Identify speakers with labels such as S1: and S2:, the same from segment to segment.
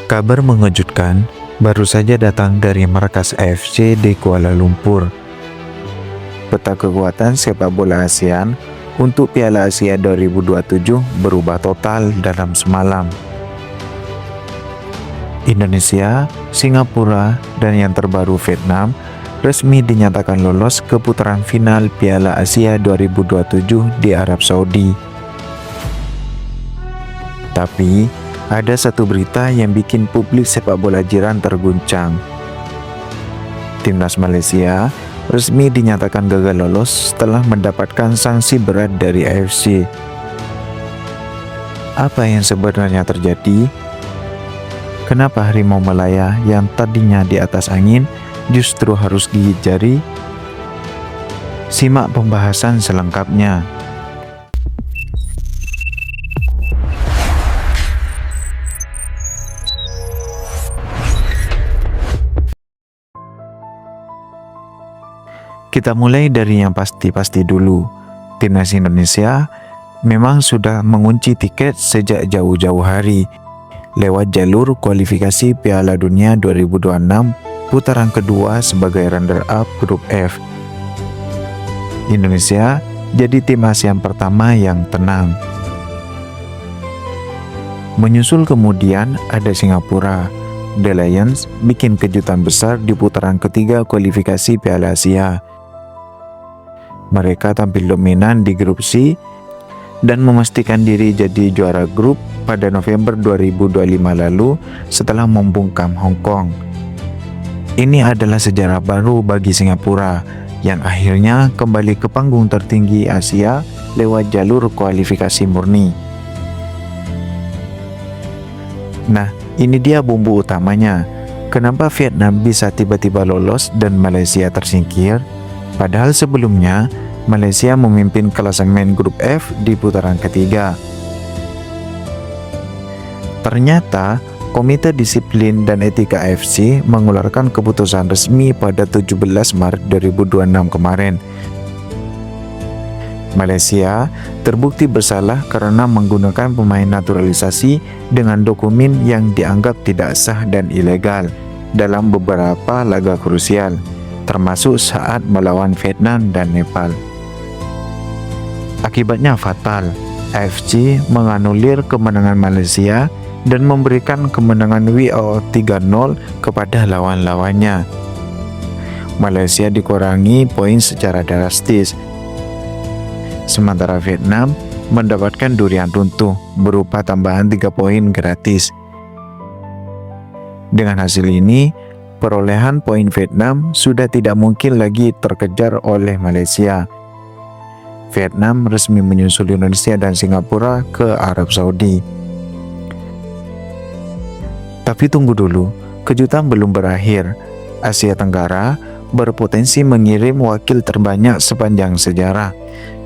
S1: Kabar mengejutkan baru saja datang dari markas AFC di Kuala Lumpur. Peta kekuatan sepak bola ASEAN untuk Piala Asia 2027 berubah total dalam semalam. Indonesia, Singapura, dan yang terbaru Vietnam resmi dinyatakan lolos ke putaran final Piala Asia 2027 di Arab Saudi. Tapi, ada satu berita yang bikin publik sepak bola jiran terguncang. Timnas Malaysia resmi dinyatakan gagal lolos setelah mendapatkan sanksi berat dari AFC. Apa yang sebenarnya terjadi? Kenapa Harimau Malaya yang tadinya di atas angin justru harus gigit jari? Simak pembahasan selengkapnya. Kita mulai dari yang pasti-pasti dulu. Timnas Indonesia memang sudah mengunci tiket sejak jauh-jauh hari lewat jalur kualifikasi Piala Dunia 2026 putaran kedua sebagai runner-up grup F. Indonesia jadi tim ASEAN pertama yang tenang. Menyusul kemudian ada Singapura. The Lions bikin kejutan besar di putaran ketiga kualifikasi Piala Asia. Mereka tampil dominan di grup C dan memastikan diri jadi juara grup pada November 2025 lalu setelah membungkam Hong Kong. Ini adalah sejarah baru bagi Singapura yang akhirnya kembali ke panggung tertinggi Asia lewat jalur kualifikasi murni. Nah, ini dia bumbu utamanya. Kenapa Vietnam bisa tiba-tiba lolos dan Malaysia tersingkir? Padahal sebelumnya, Malaysia memimpin klasemen grup F di putaran ketiga. Ternyata, Komite Disiplin dan Etika AFC mengeluarkan keputusan resmi pada 17 Maret 2026 kemarin. Malaysia terbukti bersalah karena menggunakan pemain naturalisasi dengan dokumen yang dianggap tidak sah dan ilegal dalam beberapa laga krusial, termasuk saat melawan Vietnam dan Nepal. Akibatnya fatal, AFC menganulir kemenangan Malaysia dan memberikan kemenangan WO 3-0 kepada lawan-lawannya. Malaysia dikurangi poin secara drastis, sementara Vietnam mendapatkan durian runtuh berupa tambahan 3 poin gratis. Dengan hasil ini, perolehan poin Vietnam sudah tidak mungkin lagi terkejar oleh Malaysia. Vietnam resmi menyusul Indonesia dan Singapura ke Arab Saudi. Tapi tunggu dulu, kejutan belum berakhir. Asia Tenggara berpotensi mengirim wakil terbanyak sepanjang sejarah.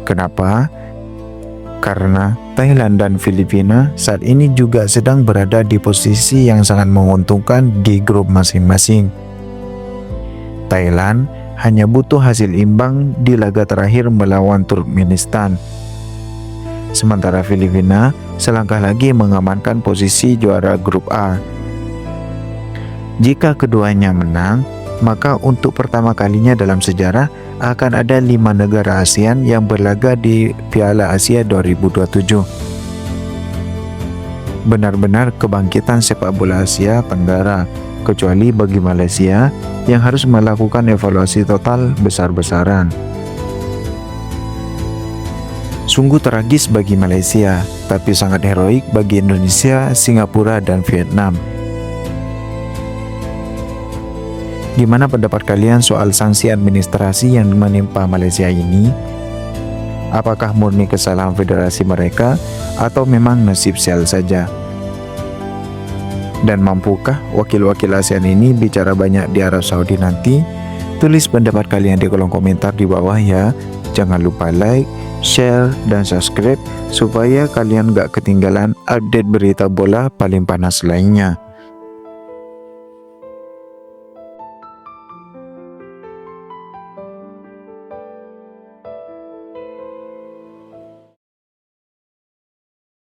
S1: Kenapa? Karena Thailand dan Filipina saat ini juga sedang berada di posisi yang sangat menguntungkan di grup masing-masing. Thailand hanya butuh hasil imbang di laga terakhir melawan Turkmenistan. Sementara Filipina selangkah lagi mengamankan posisi juara grup A. Jika keduanya menang, maka untuk pertama kalinya dalam sejarah akan ada 5 negara ASEAN yang berlaga di Piala Asia 2027. Benar-benar kebangkitan sepak bola Asia Tenggara, kecuali bagi Malaysia yang harus melakukan evaluasi total besar-besaran. Sungguh tragis bagi Malaysia, tapi sangat heroik bagi Indonesia, Singapura, dan Vietnam. Gimana pendapat kalian soal sanksi administrasi yang menimpa Malaysia ini? Apakah murni kesalahan federasi mereka atau memang nasib sial saja? Dan mampukah wakil-wakil ASEAN ini bicara banyak di Arab Saudi nanti? Tulis pendapat kalian di kolom komentar di bawah ya. Jangan lupa like, share, dan subscribe supaya kalian gak ketinggalan update berita bola paling panas lainnya.